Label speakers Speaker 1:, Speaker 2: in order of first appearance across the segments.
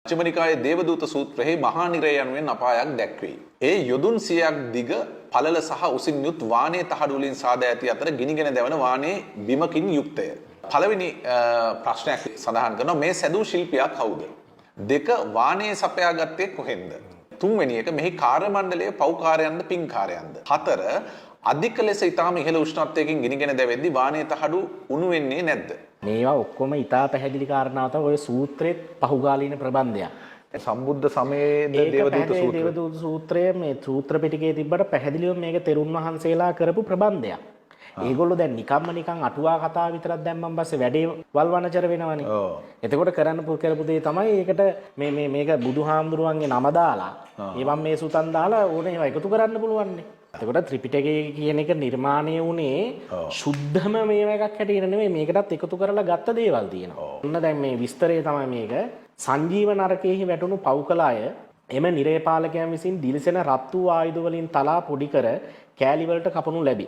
Speaker 1: චමනිකායේ දේවදූත සූත්‍රයේ මහා නිරය යනුවෙන් අපායක් දැක්වේ. ඒ යොදුන් 100ක් දිග පළල සහ උසින් යුත් වානේ තහඩු වලින් සාදා ඇති අතර ගිනිගෙන දැවෙන වානේ බිමකින් යුක්තය. පළවෙනි ප්‍රශ්නයක් සඳහන් කරනවා මේ සැදූ ශිල්පියා කවුද? දෙක වානේ සපයා ගත්තේ කොහෙන්ද? තුන්වෙනි එක මෙහි කාර්ය මණ්ඩලයේ පෞකාරයන්ද පින්කාරයන්ද? හතර අධික ලෙස ඊටාම ඉහළ උෂ්ණත්වයකින් ගිනිගෙන දැවෙද්දී වානේ තහඩු උණු වෙන්නේ නැද්ද?
Speaker 2: මේවා ඔක්කොම ඉතා පැහැදිලි කාරණාව තමයි ඔය සූත්‍රයේ පහුගාලීන ප්‍රබන්ධයක්.
Speaker 1: සම්බුද්ධ සමයේ
Speaker 2: දේවදූත සූත්‍රය මේ සූත්‍ර පිටකයේ තිබ්බට පැහැදිලිව මේක තෙරුන් වහන්සේලා කරපු ප්‍රබන්ධයක්. ඒගොල්ලෝ දැන් නිකම්ම අටුවා කතා විතරක් දැම්මන් පස්සේ වැඩේ වල්වනචර වෙනවනේ. එතකොට කරපු දේ තමයි ඒකට මේක බුදුහාමුදුරුවන්ගේ නම දාලා ඒවන් මේ සුතන් දාලා ඕනේ ඒවා එකතු කරන්න පුළුවන් නේ. එතකොට ත්‍රිපිටකය කියන එක නිර්මාණය වුණේ සුද්ධම මේව එකක් හැටියට නෙමෙයි මේකටත් එකතු කරලා ගත්ත දේවල් තියෙනවා. ඔන්න දැන් මේ විස්තරය තමයි මේක. සංජීව නරකයේහි වැටුණු පව්කල අය එම නිරේපාලකයන් විසින් දිලිසෙන රත් වූ ආයුධ වලින් තලා පොඩි කර කෑලි වලට කපනු ලැබි.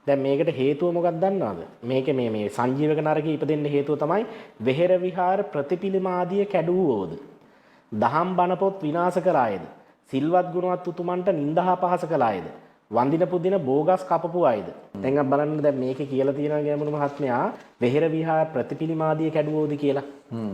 Speaker 2: දැන් මේකට හේතුව මොකක්ද දන්නවද? මේකේ මේ සංජීවක නරකයේ ඉපදෙන්න හේතුව තමයි වෙහෙර විහාර ප්‍රතිපිලිමාදිය කැඩුවෝද. දහම් බණ පොත් විනාශ කරායේද. සිල්වත් ගුණවත් උතුමන්ට නිඳහා පහස කළායේද. වන්දින පුදින බෝගස් කපපු අයද. දැන් අපි බලන්න දැන් මේකේ කියලා තියෙනවා ගැමුණු මහත්මයා වෙහෙර විහාර ප්‍රතිපිලිමාදිය කැඩුවෝද කියලා.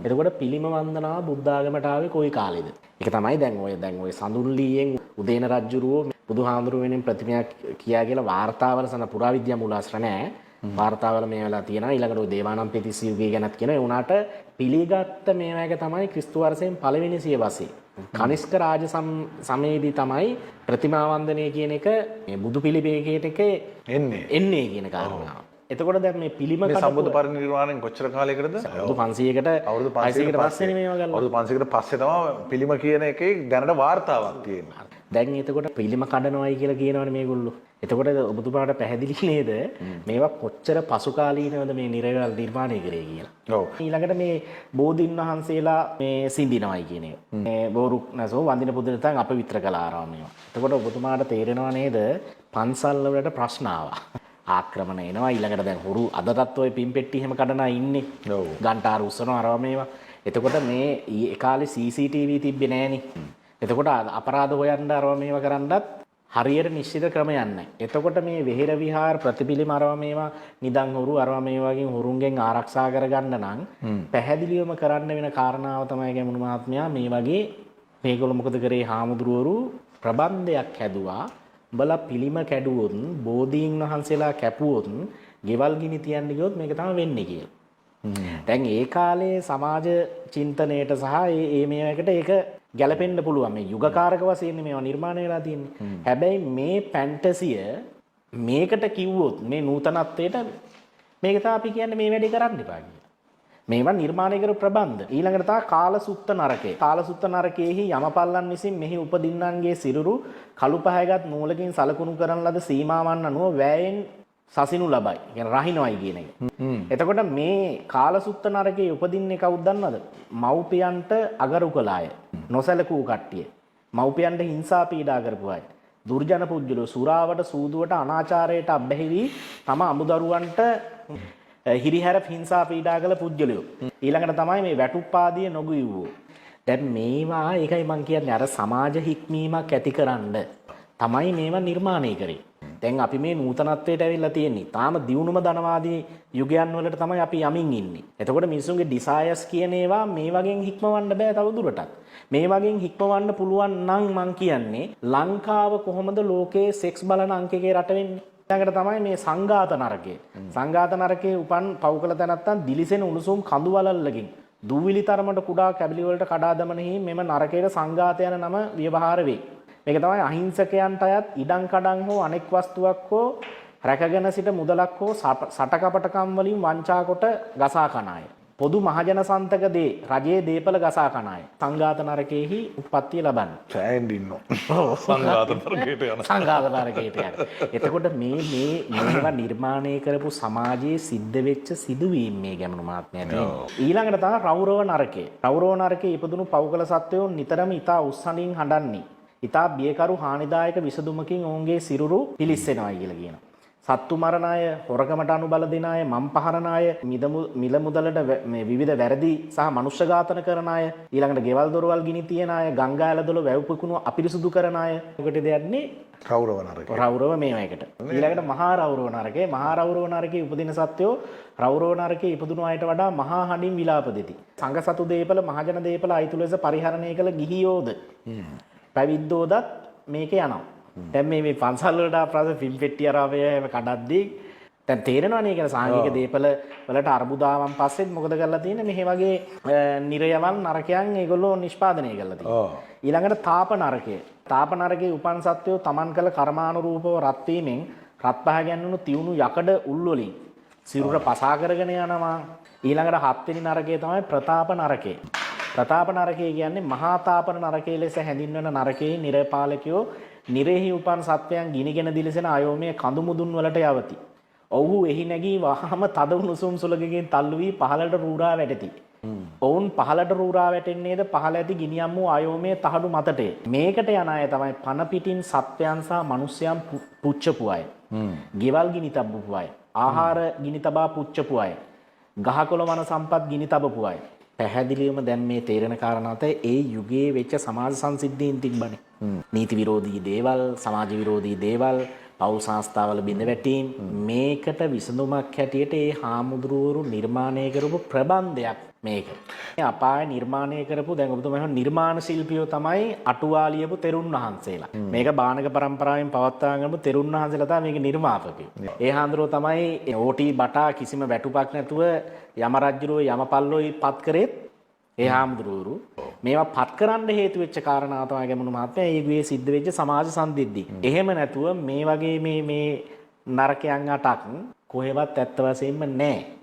Speaker 2: එතකොට පිළිම වන්දනාව බුද්ධ ආගමට ආවේ කොයි කාලෙද? ඒක තමයි දැන් ඔය සඳුන්ලීයෙන් උදේන රජුරුවෝ බුදුහාමුදුරුවෝ වෙනින් ප්‍රතිමයක් කියා කියලා වාර්තාවල සන පුරාවිද්‍යා මූලාශ්‍ර නැහැ. වාර්තාවල මේ වෙලා තියෙනවා. ඊළඟට ඔය දේවානම් පෙතිස් යුගය ගැනත් කියනවා. ඒ උනාට පිළිගත්ත මේවා එක තමයි ක්‍රිස්තු වර්ෂයෙන් පළවෙනි සියවසේ. කනිෂ්ක රාජ සමයේදී තමයි ප්‍රතිමා වන්දනය කියන එක මේ බුදු පිළිමේ කියන එක එන්නේ කියන කාරණාව. එතකොට දැන් මේ පිළිම
Speaker 1: මේ සම්බුද්ධ පරිනිර්වාණයෙන් කොච්චර කාලයකටද?
Speaker 2: අවුරුදු 500කට පස්සේ නෙමෙයි වගල්ලා.
Speaker 1: අවුරුදු 500කට පස්සේ තමයි පිළිම කියන එකේ දැනට වාර්තාවක් තියෙන්නේ.
Speaker 2: දැන් එතකොට පිළිම කඩනවයි කියලා කියනවනේ මේගොල්ලෝ. එතකොට ඔබතුමාට පැහැදිලි නේද මේවා කොච්චර පසු කාලීනවද මේ නිරවල් නිර්මාණය කරේ කියලා.
Speaker 1: ඔව්.
Speaker 2: ඊළඟට මේ බෝධින් වහන්සේලා මේ සිඳිනවයි කියන එක. මේ බෝරුක් නැසෝ වන්දින පුදුරතන් අප විතර කළා ආරාමය. එතකොට ඔබතුමාට තේරෙනව නේද පන්සල් වලට ප්‍රශ්න ආවා. ආක්‍රමණ එනවා ඊළඟට දැන් හොරු අදටත් ඔය පින් පෙට්ටි එහෙම කඩනා ඉන්නේ. ඔව්. ගන්ටාර උස්සනවා අරවා මේවා. එතකොට මේ ඒ කාලේ CCTV තිබ්බේ නෑනේ. එතකොට අපරාධ හොයන්න අරවා මේවා කරන්නත් හරියට නිශ්චිත ක්‍රමයක් නැහැ. එතකොට මේ වෙහෙර විහාර ප්‍රතිපිලිම අරවා මේවා නිදන් හොරු අරවා මේ වගේ හොරුන්ගෙන් ආරක්ෂා කරගන්න නම් පැහැදිලිවම කරන්න වෙන කාරණාව තමයි ගැමුණු මහත්මයා මේ වගේ මේගොල්ලෝ මොකද කරේ හාමුදුරුවරු ප්‍රබන්ධයක් හැදුවා. උඹලා පිළිම කැඩුවොත් බෝධීන් වහන්සේලා කැපුවොත් ගෙවල් ගිනි තියන්න ගියොත් මේක තමයි වෙන්නේ කියලා. දැන් ඒ කාලේ සමාජ චින්තනයේට සහ ඒ මේවකට ඒක ගැලපෙන්න පුළුවන් මේ යුගකාරක වශයෙන් මේවා නිර්මාණය වෙලා තියෙන්නේ. හැබැයි මේ ෆැන්ටසිය මේකට කිව්වොත් මේ නූතනත්වයට මේක තමයි අපි කියන්නේ මේ වැඩේ කරන්න එපා කියලා. මේවා නිර්මාණය කර ප්‍රබන්ධ. ඊළඟට තමයි කාලසුත්ත නරකය. කාලසුත්ත නරකයේහි යමපල්ලන් විසින් මෙහි උපදින්නන්ගේ සිරුරු කළු පහයගත් නූලකින් සලකුණු කරන ලද සීමාවන් අනුව වැයෙන් සසිනු ලබයි. කියන්නේ රහිනවයි කියන එක. එතකොට මේ කාලසුත්ත නරකයේ උපදින්නේ කවුද දන්නවද? මව්පියන්ට අගරු කළ අය. නොසලකූ කට්ටිය. මව්පියන්ට හිංසා පීඩා කරපු අය. දුර්ජන පුජ්‍යලෝ සුරාවට සූදුවට අනාචාරයට අබ්බැහිවි තම අමුදරුවන්ට හිරිහැර හිංසා පීඩා කළ පුජ්‍යලෝ. ඊළඟට තමයි මේ වැටුප්පාදිය නොගුයුවෝ. දැන් මේවා ඒකයි මම කියන්නේ අර සමාජ හික්මීමක් ඇතිකරන්න තමයි මේවා නිර්මාණය කරේ. දැන් අපි මේ නූතනත්වයට ඇවිල්ලා තියෙන්නේ. තාම දියුණුම ධනවාදී යුගයන් වලට තමයි අපි යමින් ඉන්නේ. එතකොට මිනිසුන්ගේ ඩිසයර්ස් කියන ඒවා මේ වගේ හික්මවන්න බෑ තව දුරටත්. මේ වගේ හික්මවන්න පුළුවන් නම් මං කියන්නේ ලංකාව කොහොමද ලෝකයේ සෙක්ස් බලන අංකයේ රට වෙන්නේ? ඊළඟට තමයි මේ සංඝාත නරකය. සංඝාත නරකයේ උපන් පව්කල තැනත්තන් දිලිසෙන උණුසුම් කඳු වලල්ලකින් දූවිලි තරමට කුඩා කැබලි වලට කඩා දමනෙහි මෙම නරකයේ සංඝාත යන නම ව්‍යවහාර වේ. මේක තමයි අහිංසකයන්ට අයත් ඉඩම් කඩම් හෝ අනෙක් වස්තුවක් හෝ රැකගෙන සිට මුදලක් හෝ සටකපටකම් වලින් වංචා කොට ගසා කන අය. පොදු මහජන සන්තක දේ රජයේ දීපල ගසා කන අය. සංඝාත නරකයේහි උප්පත්තිය ලබන්නේ.
Speaker 1: සෑහෙන් ඉන්නවා. සංඝාත නරකයට යන.
Speaker 2: සංඝාත නරකයට යන. එතකොට මේවා නිර්මාණය කරපු සමාජයේ සිද්ධ වෙච්ච සිදුවීම් මේ ගැමුණු මහත්මයාට ඊළඟට තමයි රෞරව නරකය. රෞරව නරකයේ ඉපදුණු පව්කල සත්වයෝ නිතරම ඊතා උස්සනින් හඬන්නේ. ඉතා බියකරු හානිදායක විසඳුමකින් ඔවුන්ගේ සිරුරු පිලිස්සෙනවා කියලා කියනවා. සත්තු මරණ අය, හොරකමට අනුබල දෙන අය, මම් පහරන අය, මිල මුදලට මේ විවිධ වැරදි සහ මනුෂ්‍ය ඝාතන කරන අය, ඊළඟට ගෙවල් දොරවල් ගිනි තියන අය, ගංගා ඇලදොල වැව් පුකුණු අපිරිසුදු කරන අය. ඔකට දෙන්නේ
Speaker 1: රෞරව නරකය.
Speaker 2: රෞරව මේවයකට. ඊළඟට මහා රෞරව නරකය. මහා රෞරව නරකයේ උපදින සත්වෝ රෞරව නරකයේ ඉපදුණු අයට වඩා මහා හඬින් විලාප දෙති. සංඝ සතු දීපල මහජන දීපල අයිතු ලෙස පරිහරණය කළ ගිහියෝද පැවිද්දෝදත් මේකේ යනවා. දැන් මේ පන්සල් වලට අපරාධ ෆිල්ම් පෙට්ටිය අරාවේ එහෙම කඩද්දී දැන් තේරෙනවනේ ඒක සාංගික දීපල වලට අර්බුදාවන් පස්සෙත් මොකද කරලා තියෙන්නේ මේ වගේ නිරයවල් නරකයන් ඒගොල්ලෝ නිෂ්පාදනය කරලා තියෙනවා. ඊළඟට තාප නරකය. තාප නරකයේ උපන් සත්වෝ තමන් කළ කර්මානුරූපව රත් වීමෙන් රත් පහ ගැන්වුණු තියුණු යකඩ උල් වලින් සිරුර පසා කරගෙන යනවා. ඊළඟට හත්වෙනි නරකය තමයි ප්‍රතාප නරකය. ප්‍රතාප නරකය කියන්නේ මහා තාපන නරකයේ ලෙස හැඳින්වෙන නරකයේ නිරපාලකයෝ නිරෙහි උපන් සත්වයන් ගිනිගෙන දිලිසෙන අයෝමයේ කඳු මුදුන් වලට යවති. ඔව්හු එහි නැගී වහම තද උණුසුම් සුලකකින් තල්ලු වී පහළට රූරා වැටෙති. ඔවුන් පහළට රූරා වැටෙන්නේද පහළ ඇති ගිනියම් වූ අයෝමයේ තහඩු මතටය. මේකට යන අය තමයි පන පිටින් සත්වයන් සහ මිනිස්යන් පුච්චපු අය. ගෙවල් ගිනි තබපු අය. ආහාර ගිනි තබා පුච්චපු අය. ගහකොළ වන සම්පත් ගිනි තබපු අය. පැහැදිලිවම දැන් මේ තේරෙන කාරණාත ඒ යුගයේ වෙච්ච සමාජ සංසිද්ධීන් තිබ්බනේ. නීති විරෝධී දේවල්, සමාජ විරෝධී දේවල්, පෞල් සංස්ථාවල බිඳ වැටීම් මේකට විසඳුමක් හැටියට ඒ හාමුදුරුවරු නිර්මාණය කරපු ප්‍රබන්ධයක් මේක. මේ අපාය නිර්මාණය කරපු දැන් ඔබතුමා නිර්මාණ ශිල්පියෝ තමයි අටුවා ලියපු තෙරුන් වහන්සේලා. මේක බාණක පරම්පරාවෙන් පවත්වාගෙන යන තෙරුන් වහන්සේලා තමයි මේක නිර්මාපකයෝ. ඒ හාමුදුරුවෝ තමයි ඕටි බටා කිසිම වැටුපක් නැතුව යම රජුරෝ යමපල්ලෝයි පත් කරේත් ඒ හාමුදුරුවරු මේවා පත් කරන්න හේතු වෙච්ච කාරණා තමයි ගැමුණු මහත්මයා ඒ යුගයේ සිද්ධ වෙච්ච සමාජ සංදිද්දී. එහෙම නැතුව මේ වගේ මේ නරකයන් අටක් කොහෙවත් ඇත්ත වශයෙන්ම නැහැ.